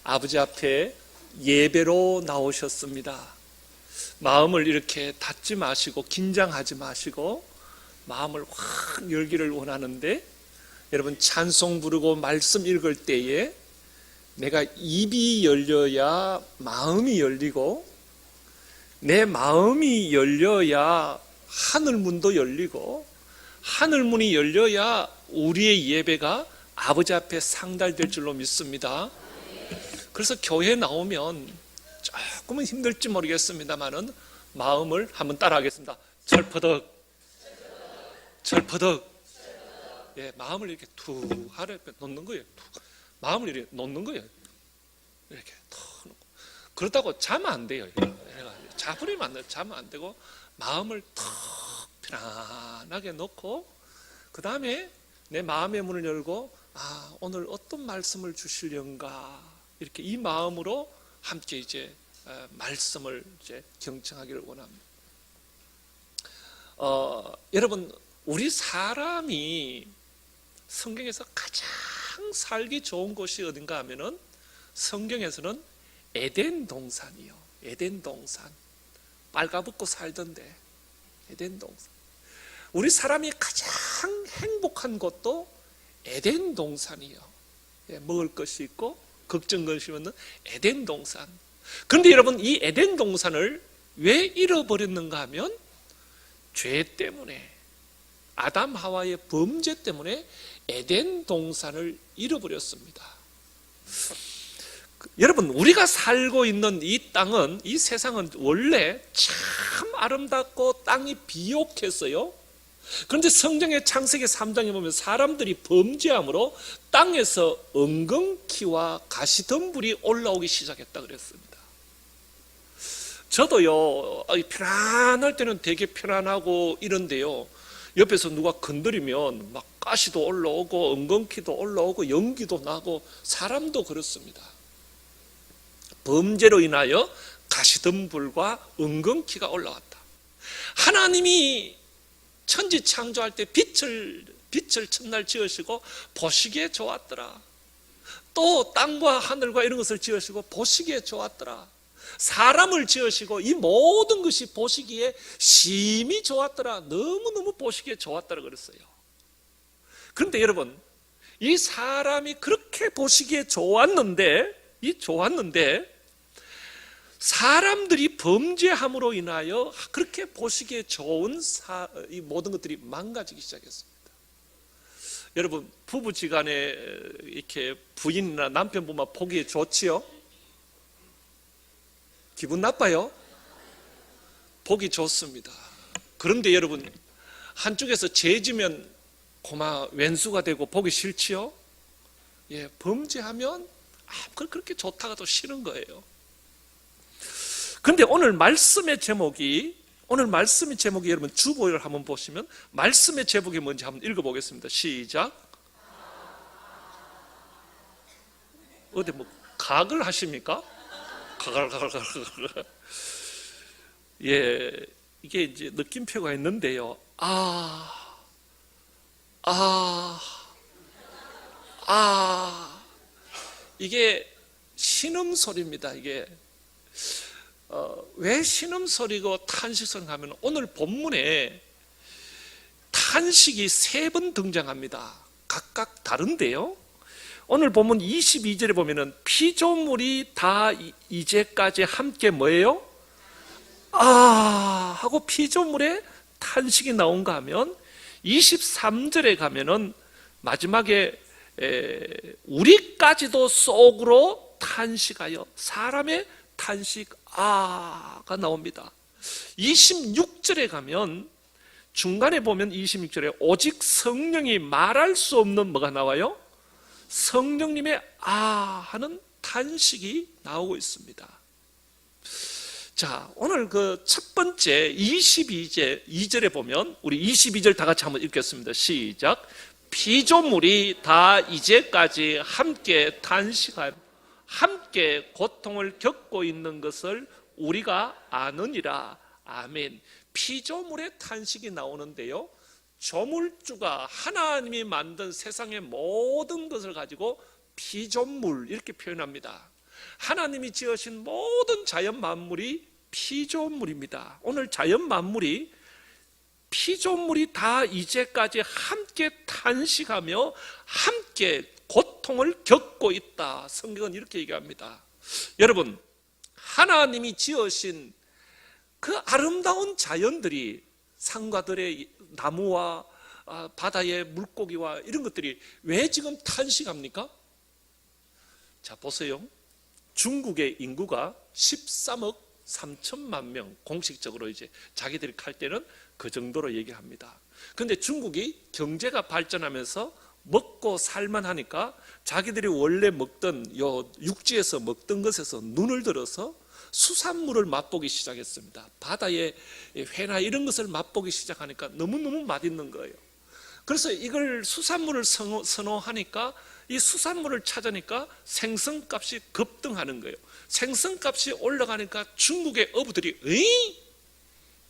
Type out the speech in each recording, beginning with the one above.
아버지 앞에 예배로 나오셨습니다. 마음을 이렇게 닫지 마시고 긴장하지 마시고 마음을 확 열기를 원하는데, 여러분 찬송 부르고 말씀 읽을 때에 내가 입이 열려야 마음이 열리고, 내 마음이 열려야 하늘문도 열리고, 하늘문이 열려야 우리의 예배가 아버지 앞에 상달될 줄로 믿습니다. 그래서 교회에 나오면 조금은 힘들지 모르겠습니다만은 마음을 한번 따라하겠습니다. 철퍼덕, 철퍼덕. 예, 마음을 이렇게 툭 하려 놓는 거예요. 마음을 이렇게 놓는 거예요. 이렇게 툭 놓고. 그렇다고 자면 안 돼요. 자버리면 안 돼요. 자면 안 되고 마음을 툭 편안하게 놓고, 그 다음에 내 마음의 문을 열고, 오늘 어떤 말씀을 주시려는가, 이렇게 이 마음으로 함께 이제 말씀을 이제 경청하기를 원합니다. 여러분, 우리 사람이 성경에서 가장 살기 좋은 곳이 어딘가 하면은, 성경에서는 에덴 동산이요. 에덴 동산. 빨가벗고 살던데 에덴 동산. 우리 사람이 가장 행복한 곳도 에덴 동산이요. 먹을 것이 있고 걱정 것이 없는 에덴 동산. 그런데 여러분, 이 에덴 동산을 왜 잃어버렸는가 하면, 죄 때문에, 아담 하와의 범죄 때문에 에덴 동산을 잃어버렸습니다. 여러분, 우리가 살고 있는 이 땅은, 이 세상은 원래 참 아름답고 땅이 비옥했어요. 그런데 성경의 창세기 3장에 보면 사람들이 범죄함으로 땅에서 엉겅퀴와 가시덤불이 올라오기 시작했다 그랬습니다. 저도요, 편안할 때는 되게 편안하고 이런데요, 옆에서 누가 건드리면 막 가시도 올라오고 엉겅퀴도 올라오고 연기도 나고, 사람도 그렇습니다. 범죄로 인하여 가시덤불과 엉겅퀴가 올라왔다. 하나님이 천지 창조할 때 빛을 첫날 지으시고 보시기에 좋았더라. 또 땅과 하늘과 이런 것을 지으시고 보시기에 좋았더라. 사람을 지으시고 이 모든 것이 보시기에 심히 좋았더라. 너무너무 보시기에 좋았더라 그랬어요. 그런데 여러분, 이 사람이 그렇게 보시기에 좋았는데 사람들이 범죄함으로 인하여 그렇게 보시기에 좋은 이 모든 것들이 망가지기 시작했습니다. 여러분, 부부지간에 이렇게 부인이나 남편 보면 보기에 좋지요? 기분 나빠요? 보기 좋습니다. 그런데 여러분, 한쪽에서 죄지면 고마 왼수가 되고 보기 싫지요? 예, 범죄하면 그렇게 좋다가 또 싫은 거예요. 그런데 오늘 말씀의 제목이 여러분 주보를 한번 보시면 말씀의 제목이 뭔지 한번 읽어보겠습니다. 시작. 어디 뭐 각을 하십니까? 가갈. 예, 이게 이제 느낌표가 있는데요. 이게 신음소리입니다. 이게 왜 신음소리고 탄식소리가 하면, 오늘 본문에 탄식이 3번 등장합니다. 각각 다른데요, 오늘 본문 22절에 보면은 피조물이 다 이제까지 함께 뭐예요? 하고 피조물의 탄식이 나온가 하면, 23절에 가면은 마지막에 우리까지도 속으로 탄식하여 사람의 탄식가 나옵니다. 26절에 가면, 중간에 보면 26절에 오직 성령이 말할 수 없는 뭐가 나와요? 성령님의 하는 탄식이 나오고 있습니다. 자, 오늘 그 첫 번째 22절에 보면, 우리 22절 다 같이 한번 읽겠습니다. 시작. 피조물이 다 이제까지 함께 탄식하여 함께 고통을 겪고 있는 것을 우리가 아느니라. 아멘. 피조물의 탄식이 나오는데요, 조물주가 하나님이 만든 세상의 모든 것을 가지고 피조물 이렇게 표현합니다. 하나님이 지으신 모든 자연 만물이 피조물입니다. 오늘 자연 만물이 피조물이 다 이제까지 함께 탄식하며 함께 고통을 겪고 있다. 성경은 이렇게 얘기합니다. 여러분, 하나님이 지으신 그 아름다운 자연들이 산과들의 나무와 바다의 물고기와 이런 것들이 왜 지금 탄식합니까? 자, 보세요. 중국의 인구가 13억 3천만 명, 공식적으로 이제 자기들이 할 때는 그 정도로 얘기합니다. 그런데 중국이 경제가 발전하면서 먹고 살만 하니까 자기들이 원래 먹던 요 육지에서 먹던 것에서 눈을 들어서 수산물을 맛보기 시작했습니다. 바다의 회나 이런 것을 맛보기 시작하니까 너무너무 맛있는 거예요. 그래서 이걸 수산물을 선호하니까 이 수산물을 찾으니까 생선값이 급등하는 거예요. 생선값이 올라가니까 중국의 어부들이 에이?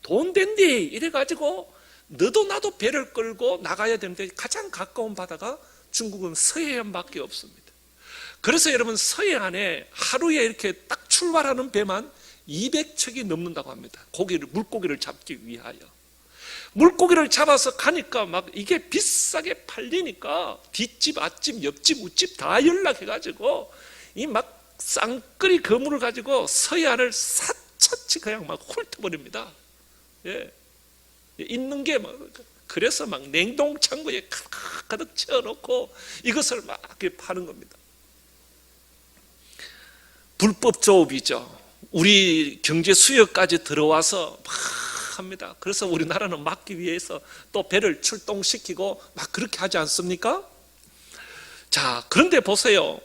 돈 된대 이래가지고 너도 나도 배를 끌고 나가야 되는데 가장 가까운 바다가 중국은 서해안밖에 없습니다. 그래서 여러분 서해안에 하루에 이렇게 딱 출발하는 배만 200척이 넘는다고 합니다. 물고기를 잡기 위하여. 물고기를 잡아서 가니까 막 이게 비싸게 팔리니까 뒷집, 앞집, 옆집, 우집 다 연락해가지고 이 막 쌍끌이 그물을 가지고 서해안을 사차치 그냥 막 훑어버립니다. 예. 있는 게 막, 그래서 막 냉동 창고에 가득 채워놓고 이것을 막 이렇게 파는 겁니다. 불법 조업이죠. 우리 경제 수요까지 들어와서 막 합니다. 그래서 우리나라는 막기 위해서 또 배를 출동시키고 막 그렇게 하지 않습니까? 자, 그런데 보세요.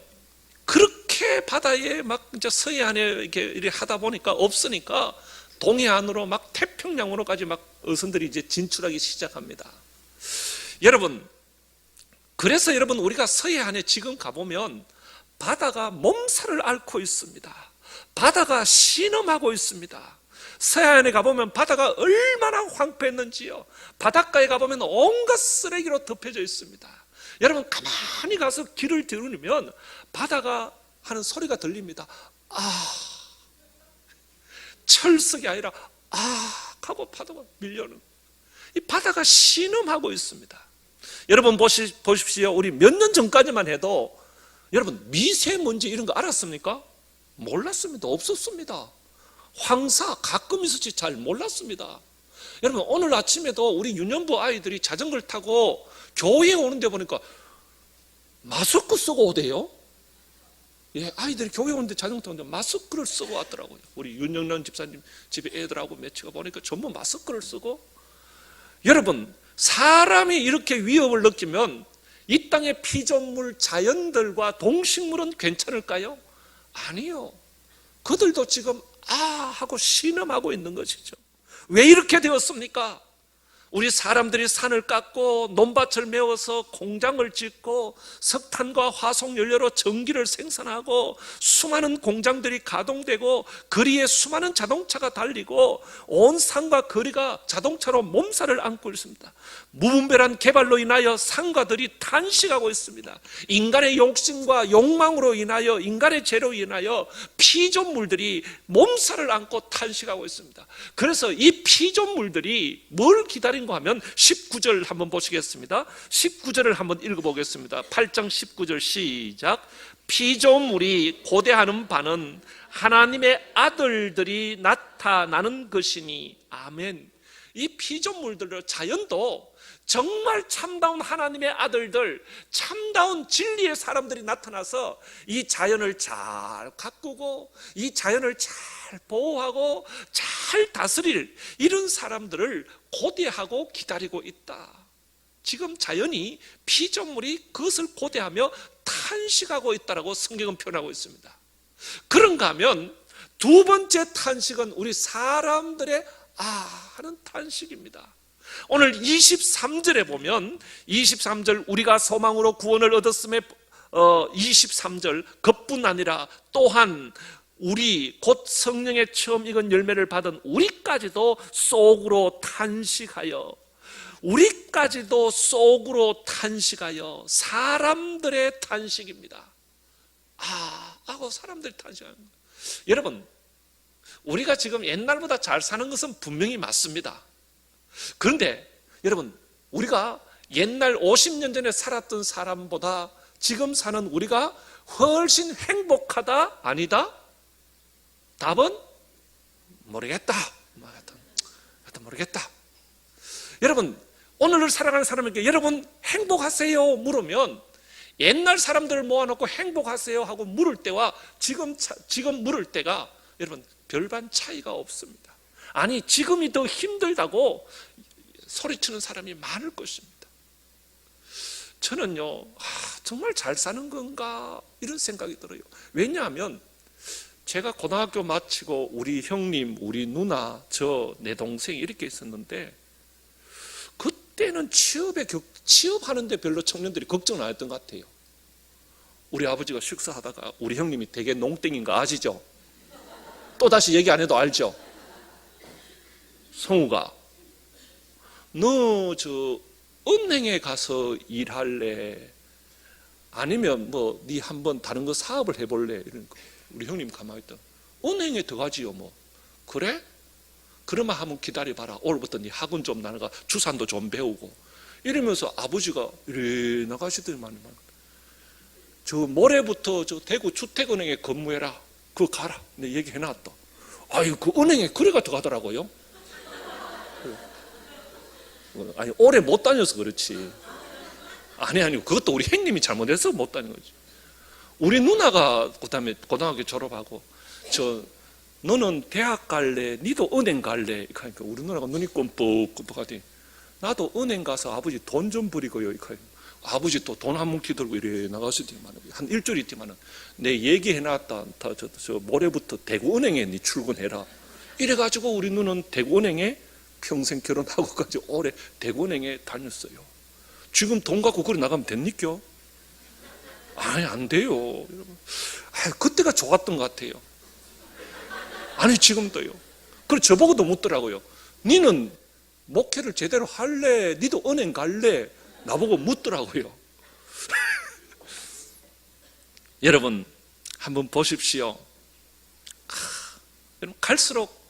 그렇게 바다에 막 이제 서해안에 이렇게 하다 보니까 없으니까 동해안으로 막 태평양으로까지 막 어선들이 이제 진출하기 시작합니다. 여러분, 그래서 여러분 우리가 서해안에 지금 가보면 바다가 몸살을 앓고 있습니다. 바다가 신음하고 있습니다. 서해안에 가보면 바다가 얼마나 황폐했는지요. 바닷가에 가보면 온갖 쓰레기로 덮여져 있습니다. 여러분 가만히 가서 귀를 들으면 바다가 하는 소리가 들립니다. 아, 철석이 아니라 아 하고 파도가 밀려오는, 이 바다가 신음하고 있습니다. 여러분 보십시오. 우리 몇 년 전까지만 해도 여러분 미세먼지 이런 거 알았습니까? 몰랐습니다. 없었습니다. 황사 가끔 있었지 잘 몰랐습니다. 여러분 오늘 아침에도 우리 유년부 아이들이 자전거를 타고 교회에 오는데 보니까 마스크 쓰고 오대요. 예, 아이들이 교회 오는데 자전거 타는데 마스크를 쓰고 왔더라고요. 우리 윤영란 집사님 집에 애들하고 매치가 보니까 전부 마스크를 쓰고. 여러분 사람이 이렇게 위협을 느끼면 이 땅의 피조물 자연들과 동식물은 괜찮을까요? 아니요. 그들도 지금 아 하고 신음하고 있는 것이죠. 왜 이렇게 되었습니까? 우리 사람들이 산을 깎고 논밭을 메워서 공장을 짓고 석탄과 화석연료로 전기를 생산하고 수많은 공장들이 가동되고 거리에 수많은 자동차가 달리고 온 산과 거리가 자동차로 몸살을 앓고 있습니다. 무분별한 개발로 인하여 산과들이 탄식하고 있습니다. 인간의 욕심과 욕망으로 인하여, 인간의 죄로 인하여 피조물들이 몸살을 앓고 탄식하고 있습니다. 그래서 이 피조물들이 뭘 기다리는가 하면 19절 한번 보시겠습니다. 19절을 한번 읽어보겠습니다. 8장 19절 시작. 피조물이 고대하는 바는 하나님의 아들들이 나타나는 것이니. 아멘. 이 피조물들, 자연도 정말 참다운 하나님의 아들들, 참다운 진리의 사람들이 나타나서 이 자연을 잘 가꾸고 이 자연을 잘 보호하고 잘 다스릴 이런 사람들을 고대하고 기다리고 있다. 지금 자연이, 피조물이 그것을 고대하며 탄식하고 있다라고 성경은 표현하고 있습니다. 그런가 하면 두 번째 탄식은 우리 사람들의 하는 탄식입니다. 오늘 23절에 보면 23절 우리가 소망으로 구원을 얻었음에 23절 그뿐 아니라 또한 우리 곧 성령의 처음 익은 열매를 받은 우리까지도 속으로 탄식하여, 우리까지도 속으로 탄식하여, 사람들의 탄식입니다. 하고 사람들이 탄식하는 거예요. 여러분, 우리가 지금 옛날보다 잘 사는 것은 분명히 맞습니다. 그런데 여러분, 우리가 옛날 50년 전에 살았던 사람보다 지금 사는 우리가 훨씬 행복하다? 아니다? 답은 모르겠다. 하여튼 모르겠다. 여러분, 오늘을 살아가는 사람에게 여러분 행복하세요? 물으면 옛날 사람들을 모아놓고 행복하세요? 하고 물을 때와 지금 물을 때가 여러분 별반 차이가 없습니다. 아니, 지금이 더 힘들다고 소리치는 사람이 많을 것입니다. 저는요, 정말 잘 사는 건가 이런 생각이 들어요. 왜냐하면 제가 고등학교 마치고 우리 형님, 우리 누나, 내 동생이 이렇게 있었는데 그때는 취업하는데 별로 청년들이 걱정을 안 했던 것 같아요. 우리 아버지가 식사하다가 우리 형님이 되게 농땡인 거 아시죠? 또다시 얘기 안 해도 알죠? 성우가, 너 은행에 가서 일할래? 아니면 네 한번 다른 거 사업을 해볼래? 이런 거. 우리 형님 가만히 있다. 은행에 들어가지요 뭐. 그래? 그러면 한번 기다려봐라. 오늘부터 네 학원 좀 나가 주산도 좀 배우고. 이러면서 아버지가 이래 나가시더니만, 모레부터 대구 주택은행에 근무해라. 그거 가라. 내 얘기해놨다. 아유, 그 은행에 그래가 들어가더라고요. 아니, 오래 못 다녀서 그렇지. 아니, 그것도 우리 형님이 잘못해서 못 다닌 거지. 우리 누나가 그다음에 고등학교 졸업하고, 너는 대학 갈래? 니도 은행 갈래? 그러니까 우리 누나가 눈이 껌뻑껌뻑하더니, 나도 은행 가서 아버지 돈 좀 부리고요. 아버지 또 돈 한 뭉치 들고 이래 나가시더니만, 한 일주일 있지만은, 내 얘기해놨다. 모레부터 대구은행에 니 출근해라. 이래가지고 우리 누나는 대구은행에 평생 결혼하고까지 오래 대구은행에 다녔어요. 지금 돈 갖고 그래 나가면 됩니까? 아니, 안 돼요. 여러분. 그때가 좋았던 것 같아요. 아니, 지금도요. 그래서 저보고도 묻더라고요. 니는 목회를 제대로 할래? 니도 은행 갈래? 나보고 묻더라고요. 여러분, 한번 보십시오. 여러분, 갈수록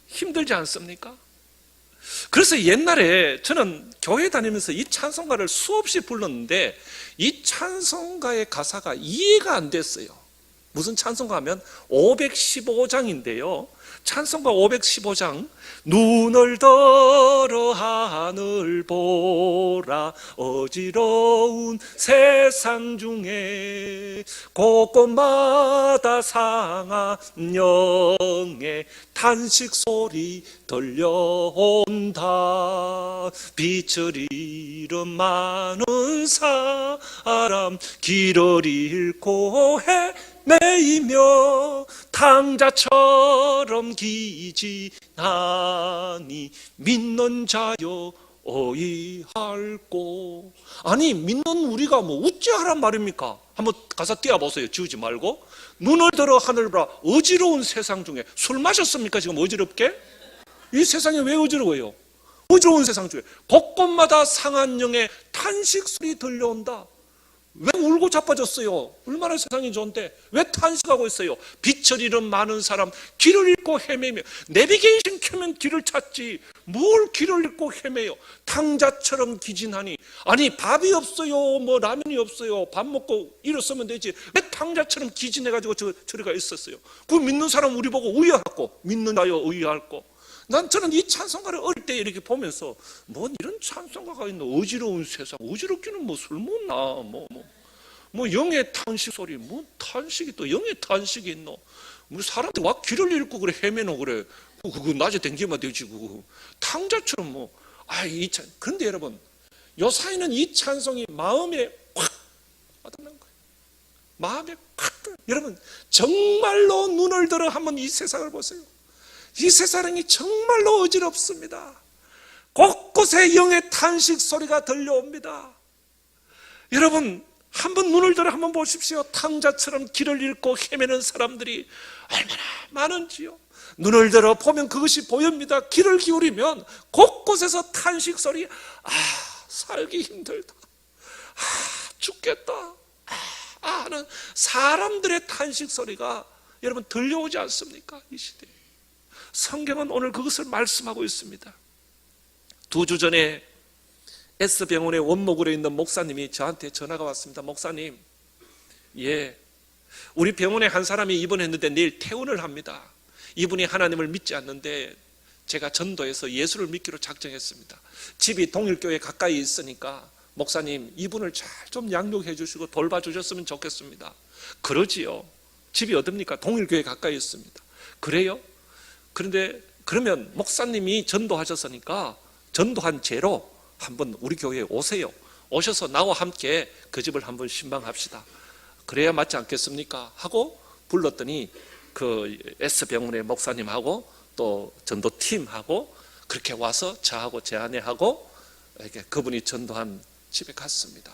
힘들지 않습니까? 그래서 옛날에 저는 교회 다니면서 이 찬송가를 수없이 불렀는데 이 찬송가의 가사가 이해가 안 됐어요. 무슨 찬송가 하면 515장인데요. 찬송가 515장, 눈을 들어 하늘 보라, 어지러운 세상 중에 곳곳마다 상한 영의 탄식 소리 들려온다. 빛을 잃은 많은 사람, 길을 잃고 헤매이며 탕자처럼 기진하니 믿는 자여 어이할꼬. 아니, 믿는 우리가 뭐 어찌하란 말입니까? 한번 가사 띄워보세요. 지우지 말고. 눈을 들어 하늘 보라, 어지러운 세상 중에. 술 마셨습니까 지금 어지럽게? 이 세상이 왜 어지러워요? 어지러운 세상 중에 곳곳마다 상한 영의 탄식 소리 들려온다. 왜 울고 자빠졌어요? 얼마나 세상이 좋은데 왜 탄식하고 있어요? 빛을 잃은 많은 사람, 길을 잃고 헤매며. 내비게이션 켜면 길을 찾지 뭘 길을 잃고 헤매요? 탕자처럼 기진하니. 아니, 밥이 없어요, 뭐 라면이 없어요, 밥 먹고 일어서면 되지 왜 탕자처럼 기진해가지고 저리가 있었어요? 그 믿는 사람 우리 보고 의아하고, 믿는 자여 의아할고. 저는 이 찬송가를 어릴 때 이렇게 보면서 뭔 이런 찬송가가 있노? 어지러운 세상. 어지럽기는 뭐 술 먹나? 뭐 영의 탄식 소리. 뭐 탄식이 또 영의 탄식이 있노? 뭐 사람들 와 길을 잃고 그래 헤매노 그래. 그거 낮에 댕기면 되지 그거. 탕자처럼 뭐. 그런데 여러분, 요 사이는 이 찬송이 마음에 확 와닿는 거예요. 마음에 확. 여러분, 정말로 눈을 들어 한번 이 세상을 보세요. 이 세상이 정말로 어지럽습니다. 곳곳에 영의 탄식 소리가 들려옵니다. 여러분, 한번 눈을 들어 한번 보십시오. 탕자처럼 길을 잃고 헤매는 사람들이 얼마나 많은지요. 눈을 들어 보면 그것이 보입니다. 귀를 기울이면 곳곳에서 탄식 소리. 살기 힘들다. 죽겠다. 하는 사람들의 탄식 소리가 여러분 들려오지 않습니까? 이 시대에 성경은 오늘 그것을 말씀하고 있습니다. 2주 전에 S병원의 원목으로 있는 목사님이 저한테 전화가 왔습니다. 목사님, 우리 병원에 한 사람이 입원했는데 내일 퇴원을 합니다. 이분이 하나님을 믿지 않는데 제가 전도해서 예수를 믿기로 작정했습니다. 집이 동일교회 가까이 있으니까 목사님, 이분을 잘 좀 양육해 주시고 돌봐주셨으면 좋겠습니다. 그러지요. 집이 어딥니까? 동일교회 가까이 있습니다. 그래요? 그런데 그러면 목사님이 전도하셨으니까 전도한 죄로 한번 우리 교회에 오세요. 오셔서 나와 함께 그 집을 한번 신방합시다. 그래야 맞지 않겠습니까? 하고 불렀더니 그 S병원의 목사님하고 또 전도팀하고 그렇게 와서 저하고 제 아내하고 이렇게 그분이 전도한 집에 갔습니다.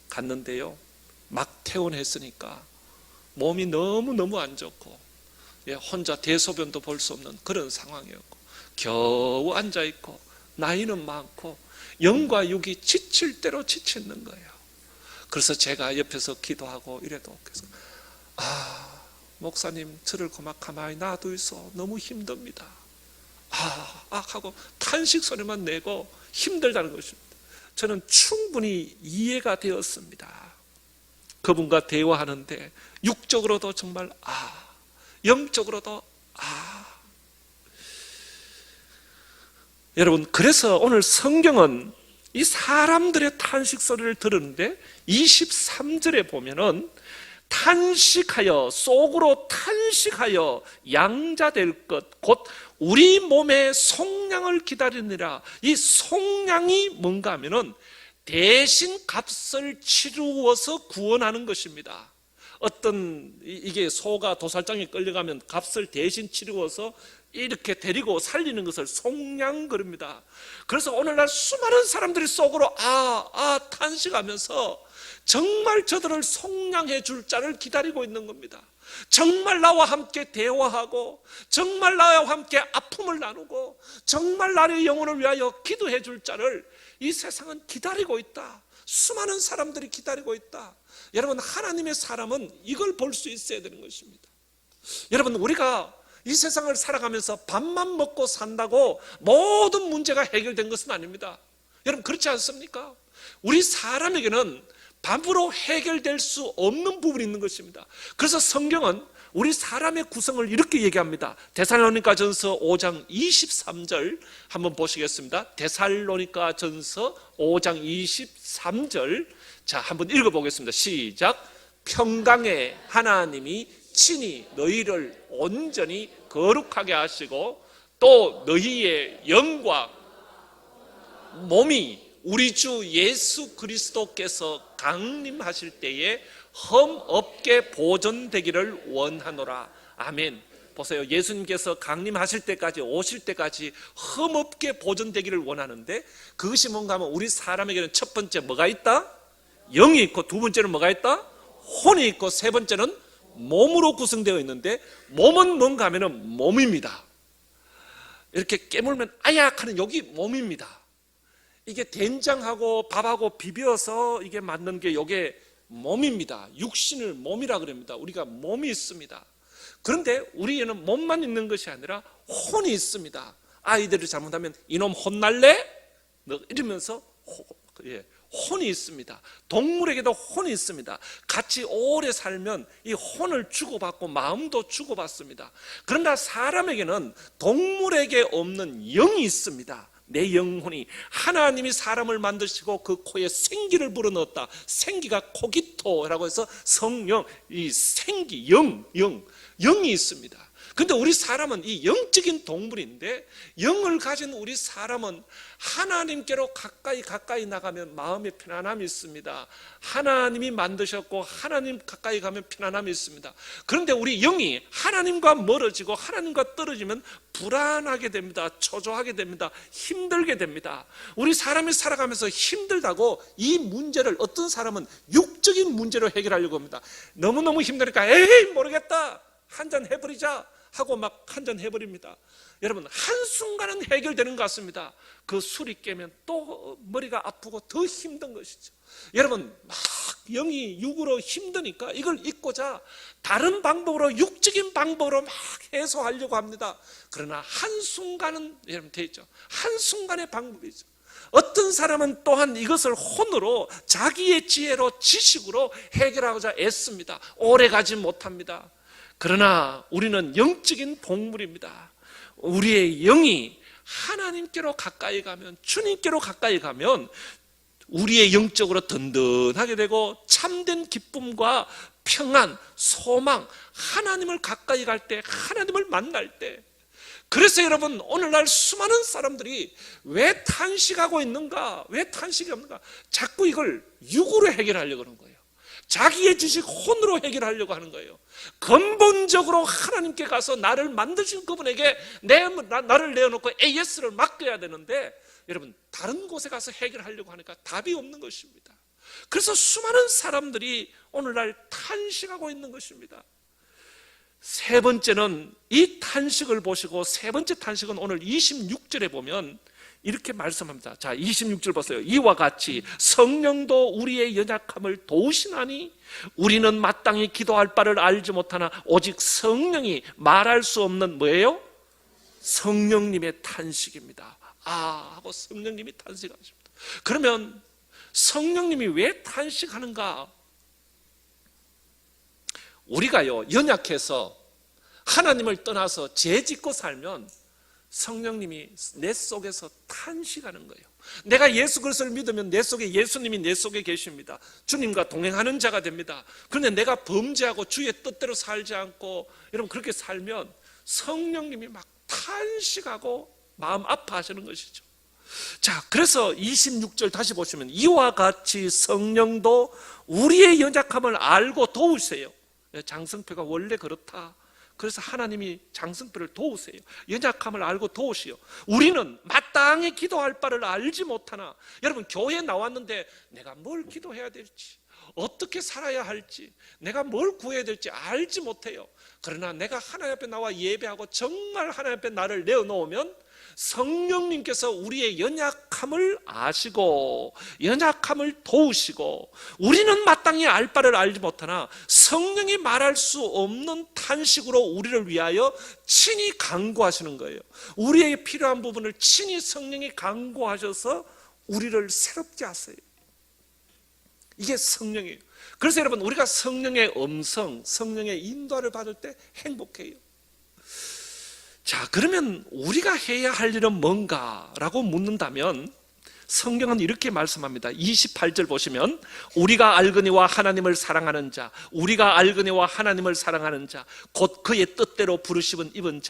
갔는데요, 막 퇴원했으니까 몸이 너무너무 안 좋고 혼자 대소변도 볼 수 없는 그런 상황이었고 겨우 앉아있고 나이는 많고 영과 육이 지칠 대로 지치는 거예요. 그래서 제가 옆에서 기도하고 이래도 계속 목사님 저를 그만 가만히 놔두이소. 너무 힘듭니다. 하고 탄식 소리만 내고 힘들다는 것입니다. 저는 충분히 이해가 되었습니다. 그분과 대화하는데 육적으로도 정말 영적으로도 여러분, 그래서 오늘 성경은 이 사람들의 탄식 소리를 들었는데 23절에 보면은 탄식하여 속으로 탄식하여 양자될 것 곧 우리 몸의 속량을 기다리느라. 이 속량이 뭔가 하면은 대신 값을 치루어서 구원하는 것입니다. 어떤 이게 소가 도살장에 끌려가면 값을 대신 치루어서 이렇게 데리고 살리는 것을 속량 그럽니다. 그래서 오늘날 수많은 사람들이 속으로 탄식하면서 정말 저들을 속량해 줄 자를 기다리고 있는 겁니다. 정말 나와 함께 대화하고 정말 나와 함께 아픔을 나누고 정말 나의 영혼을 위하여 기도해 줄 자를 이 세상은 기다리고 있다. 수많은 사람들이 기다리고 있다. 여러분, 하나님의 사람은 이걸 볼 수 있어야 되는 것입니다. 여러분, 우리가 이 세상을 살아가면서 밥만 먹고 산다고 모든 문제가 해결된 것은 아닙니다. 여러분, 그렇지 않습니까? 우리 사람에게는 밥으로 해결될 수 없는 부분이 있는 것입니다. 그래서 성경은 우리 사람의 구성을 이렇게 얘기합니다. 데살로니가전서 5장 23절 한번 보시겠습니다. 데살로니가전서 5장 23절 자, 한번 읽어보겠습니다. 시작. 평강의 하나님이 친히 너희를 온전히 거룩하게 하시고 또 너희의 영과 몸이 우리 주 예수 그리스도께서 강림하실 때에 흠없게 보존되기를 원하노라. 아멘. 보세요. 예수님께서 강림하실 때까지, 오실 때까지 흠없게 보존되기를 원하는데 그것이 뭔가 하면 우리 사람에게는 첫 번째 뭐가 있다? 영이 있고, 두 번째는 뭐가 있다? 혼이 있고, 세 번째는 몸으로 구성되어 있는데 몸은 뭔가 하면은 몸입니다. 이렇게 깨물면 아약하는 여기 몸입니다. 이게 된장하고 밥하고 비벼서 이게 만든 게 이게 몸입니다. 육신을 몸이라 그럽니다. 우리가 몸이 있습니다. 그런데 우리에는 몸만 있는 것이 아니라 혼이 있습니다. 아이들을 잘못하면 이놈 혼날래? 이러면서 혼이 있습니다. 동물에게도 혼이 있습니다. 같이 오래 살면 이 혼을 주고받고 마음도 주고받습니다. 그러나 사람에게는 동물에게 없는 영이 있습니다. 내 영혼이, 하나님이 사람을 만드시고 그 코에 생기를 불어넣었다. 생기가 코기토라고 해서 성령, 이 생기, 영이 있습니다. 근데 우리 사람은 이 영적인 동물인데 영을 가진 우리 사람은 하나님께로 가까이 나가면 마음에 편안함이 있습니다. 하나님이 만드셨고 하나님 가까이 가면 편안함이 있습니다. 그런데 우리 영이 하나님과 멀어지고 하나님과 떨어지면 불안하게 됩니다. 초조하게 됩니다. 힘들게 됩니다. 우리 사람이 살아가면서 힘들다고 이 문제를 어떤 사람은 육적인 문제로 해결하려고 합니다. 너무너무 힘드니까 에이 모르겠다, 한잔 해버리자 하고 막 한잔 해버립니다. 여러분, 한순간은 해결되는 것 같습니다. 그 술이 깨면 또 머리가 아프고 더 힘든 것이죠. 여러분, 막 영이 육으로 힘드니까 이걸 잊고자 다른 방법으로, 육적인 방법으로 막 해소하려고 합니다. 그러나 한순간은, 여러분 돼 있죠, 한순간의 방법이죠. 어떤 사람은 또한 이것을 혼으로, 자기의 지혜로, 지식으로 해결하고자 애씁니다. 오래 가지 못합니다. 그러나 우리는 영적인 동물입니다. 우리의 영이 하나님께로 가까이 가면, 주님께로 가까이 가면 우리의 영적으로 든든하게 되고, 참된 기쁨과 평안, 소망, 하나님을 가까이 갈 때, 하나님을 만날 때. 그래서 여러분, 오늘날 수많은 사람들이 왜 탄식하고 있는가, 왜 탄식이 없는가, 자꾸 이걸 육으로 해결하려고 하는 거예요. 자기의 지식 혼으로 해결하려고 하는 거예요. 근본적으로 하나님께 가서 나를 만드신 그분에게 나를 내어놓고 AS를 맡겨야 되는데, 여러분 다른 곳에 가서 해결하려고 하니까 답이 없는 것입니다. 그래서 수많은 사람들이 오늘날 탄식하고 있는 것입니다. 세 번째는, 이 탄식을 보시고 세 번째 탄식은 오늘 26절에 보면 이렇게 말씀합니다. 자, 26절 보세요. 이와 같이 성령도 우리의 연약함을 도우시나니 우리는 마땅히 기도할 바를 알지 못하나 오직 성령이 말할 수 없는 뭐예요? 성령님의 탄식입니다. 하고 성령님이 탄식하십니다. 그러면 성령님이 왜 탄식하는가? 우리가요, 연약해서 하나님을 떠나서 죄 짓고 살면 성령님이 내 속에서 탄식하는 거예요. 내가 예수 그리스도를 믿으면 내 속에 예수님이 내 속에 계십니다. 주님과 동행하는 자가 됩니다. 그런데 내가 범죄하고 주의 뜻대로 살지 않고, 여러분 그렇게 살면 성령님이 막 탄식하고 마음 아파하시는 것이죠. 자, 그래서 26절 다시 보시면 이와 같이 성령도 우리의 연약함을 알고 도우세요. 장성표가 원래 그렇다. 그래서 하나님이 장성표를 도우세요. 연약함을 알고 도우시오. 우리는 마땅히 기도할 바를 알지 못하나, 여러분 교회에 나왔는데 내가 뭘 기도해야 될지, 어떻게 살아야 할지, 내가 뭘 구해야 될지 알지 못해요. 그러나 내가 하나님 앞에 나와 예배하고 정말 하나님 앞에 나를 내어놓으면 성령님께서 우리의 연약함을 아시고 연약함을 도우시고, 우리는 마땅히 알 바를 알지 못하나 성령이 말할 수 없는 탄식으로 우리를 위하여 친히 간구하시는 거예요. 우리에게 필요한 부분을 친히 성령이 간구하셔서 우리를 새롭게 하세요. 이게 성령이에요. 그래서 여러분, 우리가 성령의 음성, 성령의 인도를 받을 때 행복해요. 자, 그러면 우리가 해야 할 일은 뭔가라고 묻는다면 성경은 이렇게 말씀합니다. 28절 보시면 우리가 알거니와 하나님을 사랑하는 자, 우리가 알거니와 하나님을 사랑하는 자, 곧 그의 뜻대로 부르심은 입은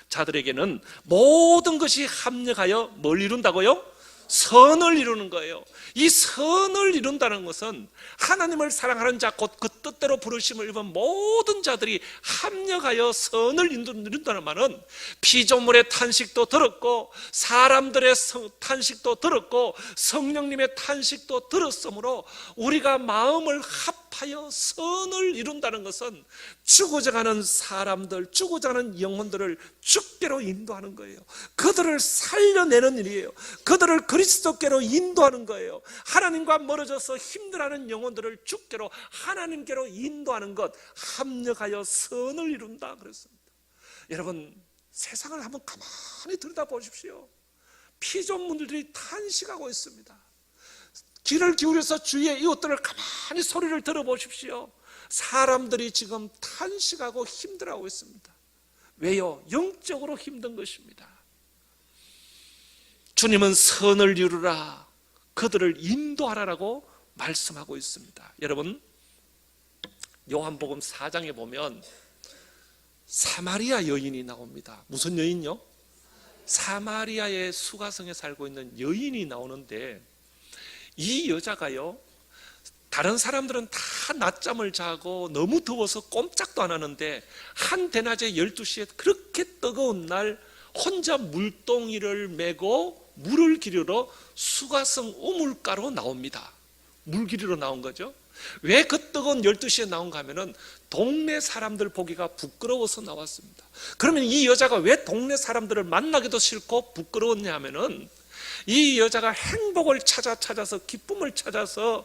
자들에게는 모든 것이 합력하여 뭘 이룬다고요? 선을 이루는 거예요. 이 선을 이룬다는 것은 하나님을 사랑하는 자, 곧 그 뜻대로 부르심을 입은 모든 자들이 합력하여 선을 이룬다는 말은 피조물의 탄식도 들었고 사람들의 탄식도 들었고 성령님의 탄식도 들었으므로 우리가 마음을 합하여 선을 이룬다는 것은 죽어져 가는 사람들, 죽어져 가는 영혼들을 주께로 인도하는 거예요. 그들을 살려내는 일이에요. 그들을 그리스도께로 인도하는 거예요. 하나님과 멀어져서 힘들어하는 영혼들을 주께로, 하나님께로 인도하는 것, 합력하여 선을 이룬다 그랬습니다. 여러분, 세상을 한번 가만히 들여다보십시오. 피조물들이 탄식하고 있습니다. 귀를 기울여서 주위의 이웃들을 가만히 소리를 들어보십시오. 사람들이 지금 탄식하고 힘들어하고 있습니다. 왜요? 영적으로 힘든 것입니다. 주님은 선을 이루라, 그들을 인도하라라고 말씀하고 있습니다. 여러분, 요한복음 4장에 보면 사마리아 여인이 나옵니다. 무슨 여인요? 사마리아의 수가성에 살고 있는 여인이 나오는데, 이 여자가요, 다른 사람들은 다 낮잠을 자고 너무 더워서 꼼짝도 안 하는데 한 대낮에 12시에 그렇게 뜨거운 날 혼자 물동이를 메고 물을 기르러 수가성 우물가로 나옵니다. 물 기르러 나온 거죠. 왜 그 뜨거운 12시에 나온가 하면은 동네 사람들 보기가 부끄러워서 나왔습니다. 그러면 이 여자가 왜 동네 사람들을 만나기도 싫고 부끄러웠냐 하면은 이 여자가 행복을 찾아서 기쁨을 찾아서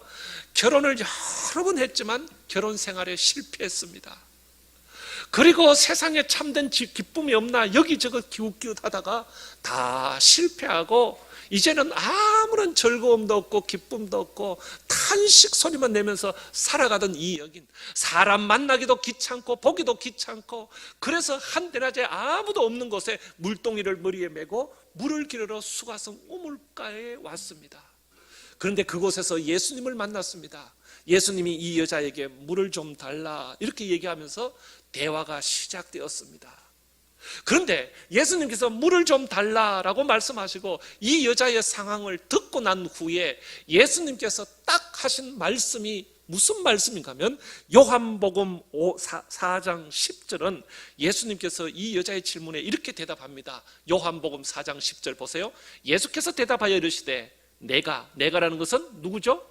결혼을 여러 번 했지만 결혼 생활에 실패했습니다. 그리고 세상에 참된 기쁨이 없나 여기저기 기웃기웃하다가 다 실패하고 이제는 아무런 즐거움도 없고 기쁨도 없고 탄식 소리만 내면서 살아가던 이 여인, 사람 만나기도 귀찮고 보기도 귀찮고, 그래서 한대낮에 아무도 없는 곳에 물동이를 머리에 메고 물을 기르러 수가성 우물가에 왔습니다. 그런데 그곳에서 예수님을 만났습니다. 예수님이 이 여자에게 물을 좀 달라 이렇게 얘기하면서 대화가 시작되었습니다. 그런데 예수님께서 물을 좀 달라라고 말씀하시고 이 여자의 상황을 듣고 난 후에 예수님께서 딱 하신 말씀이 무슨 말씀인가 하면 요한복음 4장 10절은 예수님께서 이 여자의 질문에 이렇게 대답합니다. 요한복음 4장 10절 보세요. 예수께서 대답하여 이르시되 내가라는 것은 누구죠?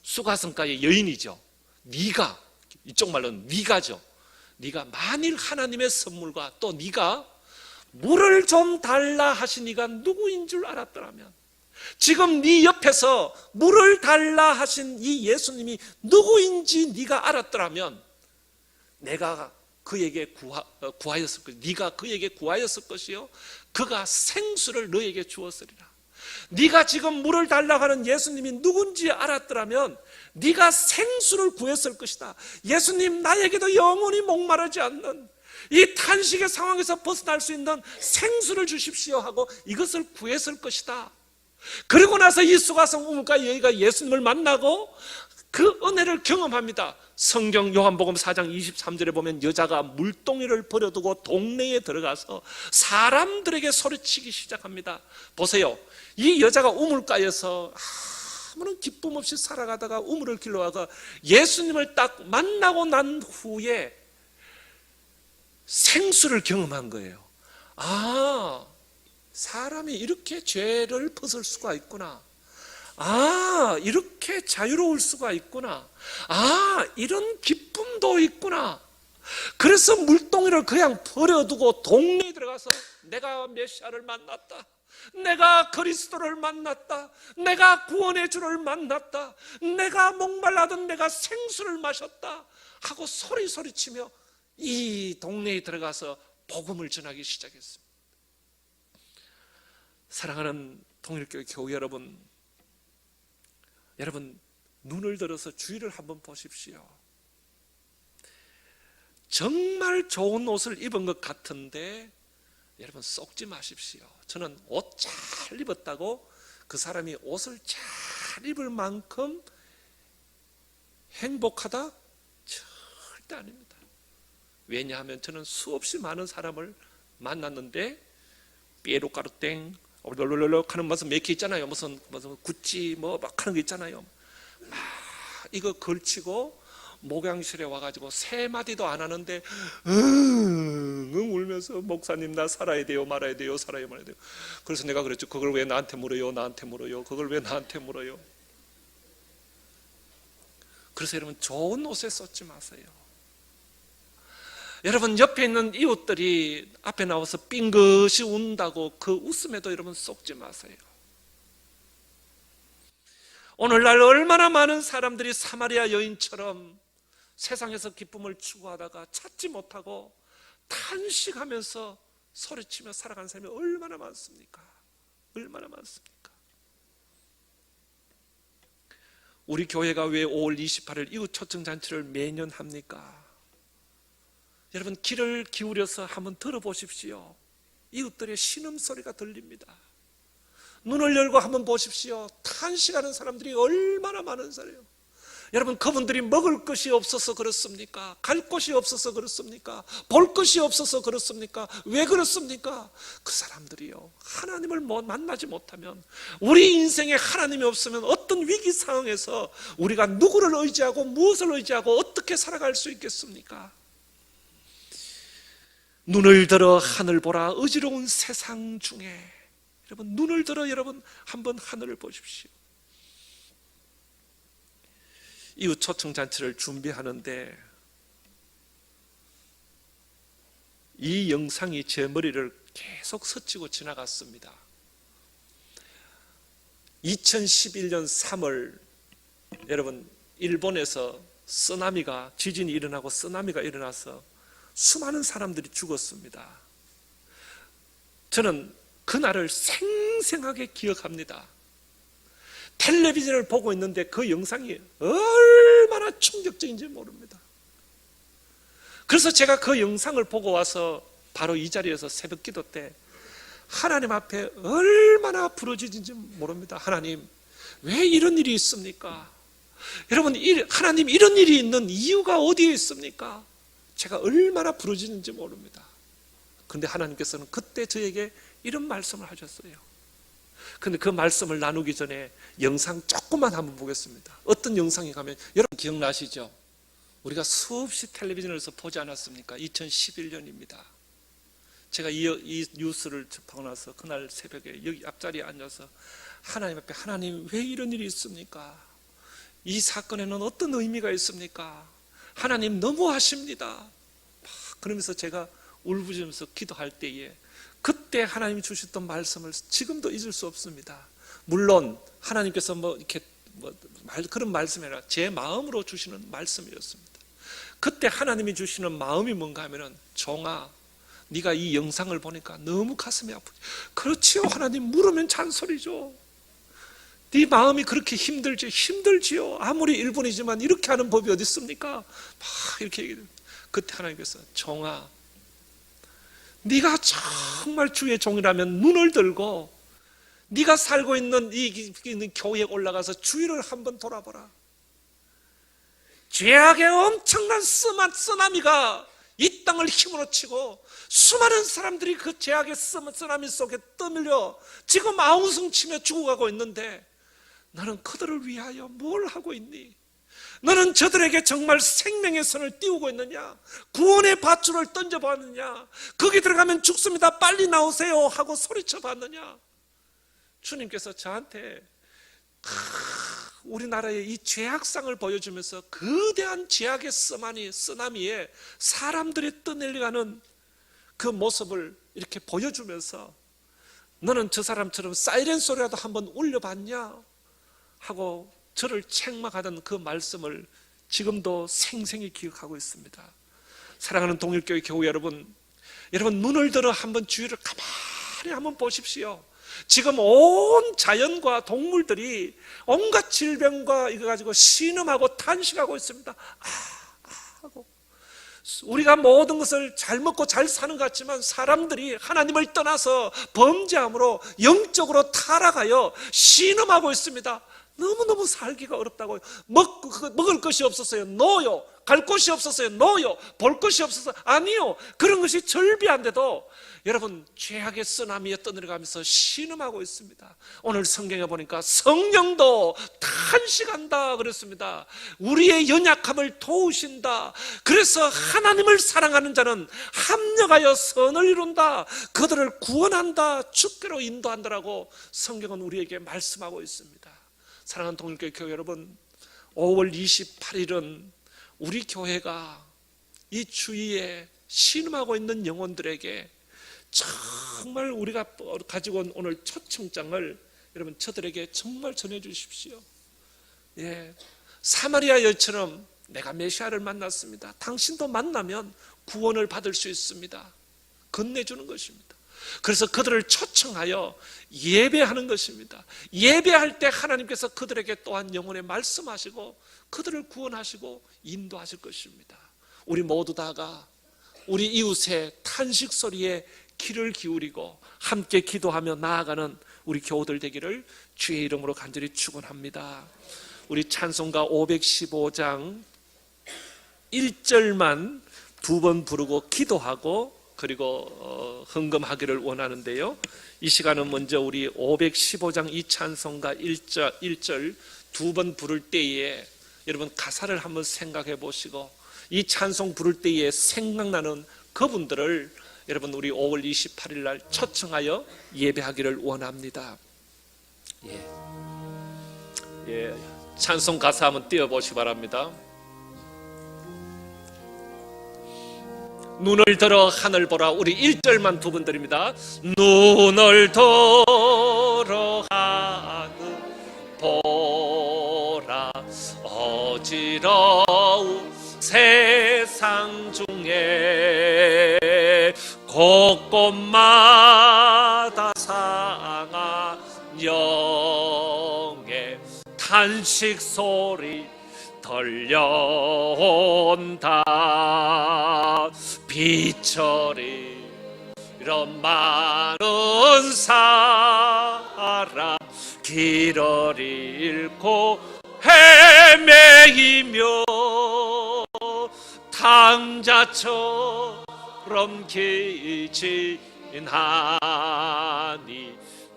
수가성가의 여인이죠. 네가, 이쪽 말로는 네가죠. 네가 만일 하나님의 선물과 또 네가 물을 좀 달라 하신 이가 누구인 줄 알았더라면, 지금 네 옆에서 물을 달라 하신 이 예수님이 누구인지 네가 알았더라면 내가 그에게 구하였을 것이요, 네가 그에게 구하였을 것이요 그가 생수를 너에게 주었으리라. 네가 지금 물을 달라고 하는 예수님이 누군지 알았더라면 네가 생수를 구했을 것이다. 예수님, 나에게도 영원히 목마르지 않는 이 탄식의 상황에서 벗어날 수 있는 생수를 주십시오 하고 이것을 구했을 것이다. 그리고 나서 이 수가성 우물가 여인가 예수님을 만나고 그 은혜를 경험합니다. 성경 요한복음 4장 23절에 보면 여자가 물동이를 버려두고 동네에 들어가서 사람들에게 소리치기 시작합니다. 보세요. 이 여자가 우물가에서 아무런 기쁨 없이 살아가다가 우물을 길러와서 예수님을 딱 만나고 난 후에 생수를 경험한 거예요. 아, 사람이 이렇게 죄를 벗을 수가 있구나. 아, 이렇게 자유로울 수가 있구나. 아, 이런 기쁨도 있구나. 그래서 물동이를 그냥 버려두고 동네에 들어가서 내가 메시아를 만났다, 내가 그리스도를 만났다, 내가 구원의 주를 만났다, 내가 목말라던 내가 생수를 마셨다 하고 소리치며 이 동네에 들어가서 복음을 전하기 시작했습니다. 사랑하는 통일교회 교회 여러분, 눈을 들어서 주위를 한번 보십시오. 정말 좋은 옷을 입은 것 같은데 여러분 속지 마십시오. 저는 옷 잘 입었다고 그 사람이 옷을 잘 입을 만큼 행복하다? 절대 아닙니다. 왜냐하면 저는 수없이 많은 사람을 만났는데 삐에로까르땡 얼얼얼얼 하는 무슨 몇 개 있잖아요. 무슨 구찌 뭐 막 하는 거 있잖아요. 막 이거 걸치고 목양실에 와가지고 세 마디도 안 하는데 울면서 목사님 나 살아야 돼요, 말아야 돼요, 살아야 말아야 돼요. 그래서 내가 그랬죠. 그걸 왜 나한테 물어요? 그걸 왜 나한테 물어요? 그래서 여러분 좋은 옷에 쏟지 마세요. 여러분 옆에 있는 이웃들이 앞에 나와서 삥긋이 운다고 그 웃음에도 여러분 속지 마세요. 오늘날 얼마나 많은 사람들이 사마리아 여인처럼 세상에서 기쁨을 추구하다가 찾지 못하고 탄식하면서 소리치며 살아가는 사람이 얼마나 많습니까? 얼마나 많습니까? 우리 교회가 왜 5월 28일 이웃 초청 잔치를 매년 합니까? 여러분 귀를 기울여서 한번 들어보십시오. 이웃들의 신음소리가 들립니다. 눈을 열고 한번 보십시오. 탄식하는 사람들이 얼마나 많은 사람이에요. 여러분 그분들이 먹을 것이 없어서 그렇습니까? 갈 곳이 없어서 그렇습니까? 볼 것이 없어서 그렇습니까? 왜 그렇습니까? 그 사람들이요, 하나님을 만나지 못하면, 우리 인생에 하나님이 없으면 어떤 위기 상황에서 우리가 누구를 의지하고 무엇을 의지하고 어떻게 살아갈 수 있겠습니까? 눈을 들어 하늘 보라. 어지러운 세상 중에 여러분 눈을 들어 여러분 한번 하늘을 보십시오. 이웃 초청잔치를 준비하는데 이 영상이 제 머리를 계속 스치고 지나갔습니다. 2011년 3월 여러분 일본에서 지진이 일어나고 쓰나미가 일어나서 수많은 사람들이 죽었습니다. 저는 그날을 생생하게 기억합니다. 텔레비전을 보고 있는데 그 영상이 얼마나 충격적인지 모릅니다. 그래서 제가 그 영상을 보고 와서 바로 이 자리에서 새벽 기도 때 하나님 앞에 얼마나 부르짖은지 모릅니다. 하나님, 왜 이런 일이 있습니까? 여러분, 하나님 이런 일이 있는 이유가 어디에 있습니까? 제가 얼마나 부르짖는지 모릅니다. 그런데 하나님께서는 그때 저에게 이런 말씀을 하셨어요. 근데 그 말씀을 나누기 전에 영상 조금만 한번 보겠습니다. 어떤 영상에 가면 여러분 기억나시죠? 우리가 수없이 텔레비전에서 보지 않았습니까? 2011년입니다. 제가 이 뉴스를 접하고 나서 그날 새벽에 여기 앞자리에 앉아서 하나님 앞에, 하나님 왜 이런 일이 있습니까? 이 사건에는 어떤 의미가 있습니까? 하나님 너무하십니다. 그러면서 제가 울부짖으면서 기도할 때에 그때 하나님이 주셨던 말씀을 지금도 잊을 수 없습니다. 물론 하나님께서 그런 말씀이 아니라 제 마음으로 주시는 말씀이었습니다. 그때 하나님이 주시는 마음이 뭔가 하면은, 종아, 네가 이 영상을 보니까 너무 가슴이 아프지. 그렇지요, 하나님. 물으면 잔소리죠. 네 마음이 그렇게 힘들지요. 아무리 일본이지만 이렇게 하는 법이 어디 있습니까? 막 이렇게 얘기해요. 그때 하나님께서, 종아, 네가 정말 주의 종이라면 눈을 들고 네가 살고 있는 이 교회에 올라가서 주위를 한번 돌아보라. 죄악의 엄청난 쓰나미가 이 땅을 힘으로 치고 수많은 사람들이 그 죄악의 쓰나미 속에 떠밀려 지금 아우성치며 죽어가고 있는데 너는 그들을 위하여 뭘 하고 있니? 너는 저들에게 정말 생명의 선을 띄우고 있느냐? 구원의 밧줄을 던져봤느냐? 거기 들어가면 죽습니다, 빨리 나오세요 하고 소리쳐 봤느냐? 주님께서 저한테 우리나라의 이 죄악상을 보여주면서 거대한 죄악의 쓰나미에 사람들이 떠내려가는 그 모습을 이렇게 보여주면서, 너는 저 사람처럼 사이렌 소리라도 한번 울려봤냐? 하고 저를 책망하던 그 말씀을 지금도 생생히 기억하고 있습니다. 사랑하는 동일교회 교회 여러분, 눈을 들어 한번 주위를 가만히 한번 보십시오. 지금 온 자연과 동물들이 온갖 질병과 이거 가지고 신음하고 탄식하고 있습니다. 하고 우리가 모든 것을 잘 먹고 잘 사는 것 같지만 사람들이 하나님을 떠나서 범죄함으로 영적으로 타락하여 신음하고 있습니다. 너무너무 살기가 어렵다고요. 먹을 것이 없었어요. 노요. 갈 곳이 없었어요. 노요. 볼 것이 없어서 아니요. 그런 것이 절비한데도 여러분 죄악의 쓰나미에 떠내려가면서 신음하고 있습니다. 오늘 성경에 보니까 성령도 탄식한다 그랬습니다. 우리의 연약함을 도우신다. 그래서 하나님을 사랑하는 자는 합력하여 선을 이룬다. 그들을 구원한다. 주께로 인도한다라고 성경은 우리에게 말씀하고 있습니다. 사랑하는 동일교회 교회 여러분, 5월 28일은 우리 교회가 이 주위에 신음하고 있는 영혼들에게 정말 우리가 가지고 온 오늘 초청장을 여러분 저들에게 정말 전해주십시오. 예, 사마리아 여처럼 내가 메시아를 만났습니다. 당신도 만나면 구원을 받을 수 있습니다. 건네주는 것입니다. 그래서 그들을 초청하여 예배하는 것입니다. 예배할 때 하나님께서 그들에게 또한 영혼에 말씀하시고 그들을 구원하시고 인도하실 것입니다. 우리 모두 다가 우리 이웃의 탄식 소리에 귀를 기울이고 함께 기도하며 나아가는 우리 교우들 되기를 주의 이름으로 간절히 축원합니다. 우리 찬송가 515장 1절만 두 번 부르고 기도하고 그리고 헌금하기를 원하는데요. 이 시간은 먼저 우리 515장 이 찬송가 1절 두 번 부를 때에 여러분 가사를 한번 생각해 보시고 이 찬송 부를 때에 생각나는 그분들을 여러분 우리 5월 28일 날 초청하여 예배하기를 원합니다. 예, 찬송 가사 한번 띄워보시기 바랍니다. 눈을 들어 하늘 보라. 우리 1절만 두 번 드립니다. 눈을 들어 하늘 곳곳마다 상한 영의 탄식 소리 들려온다. 비철이 이런 많은 사람 길을 잃고 헤매이며 탕자처럼 기진하니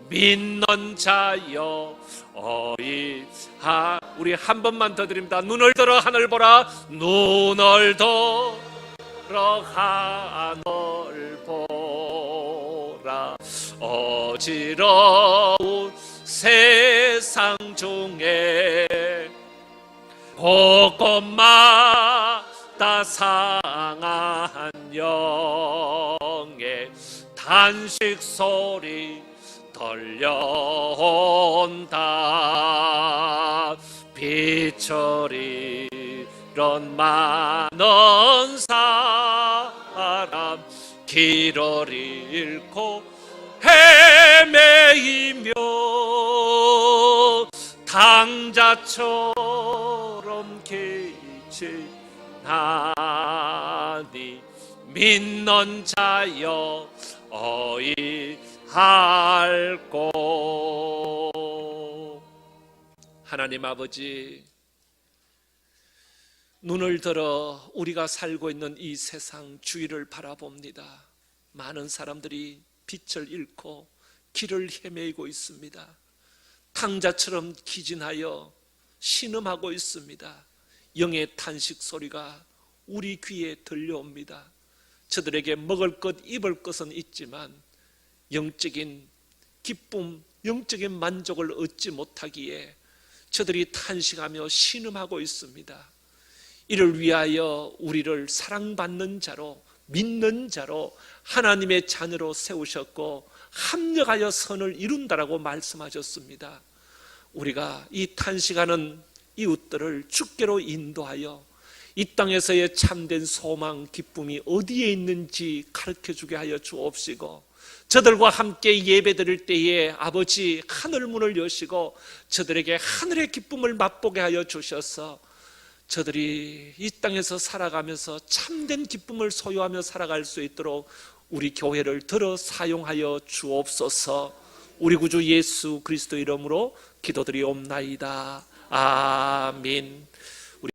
믿는 자여 어이하. 우리 한 번만 더 드립니다. 눈을 들어 하늘 보라. 눈을 들어 하늘 보라. 어지러운 세상 중에 곳곳마다 상한 영의 탄식 소리 들려온다. 비철이 이런 많은 사람 길을 잃고 헤매이며 탕자처럼 기진하니 믿는 자여 어이할꼬. 하나님 아버지, 눈을 들어 우리가 살고 있는 이 세상 주위를 바라봅니다. 많은 사람들이 빛을 잃고 길을 헤매고 있습니다. 탕자처럼 기진하여 신음하고 있습니다. 영의 탄식 소리가 우리 귀에 들려옵니다. 저들에게 먹을 것, 입을 것은 있지만 영적인 기쁨, 영적인 만족을 얻지 못하기에 저들이 탄식하며 신음하고 있습니다. 이를 위하여 우리를 사랑받는 자로, 믿는 자로, 하나님의 자녀로 세우셨고 합력하여 선을 이룬다라고 말씀하셨습니다. 우리가 이 탄식하는 이웃들을 주께로 인도하여 이 땅에서의 참된 소망, 기쁨이 어디에 있는지 가르쳐주게 하여 주옵시고, 저들과 함께 예배드릴 때에 아버지 하늘 문을 여시고 저들에게 하늘의 기쁨을 맛보게 하여 주셔서 저들이 이 땅에서 살아가면서 참된 기쁨을 소유하며 살아갈 수 있도록 우리 교회를 들어 사용하여 주옵소서. 우리 구주 예수 그리스도 이름으로 기도드리옵나이다. 아멘.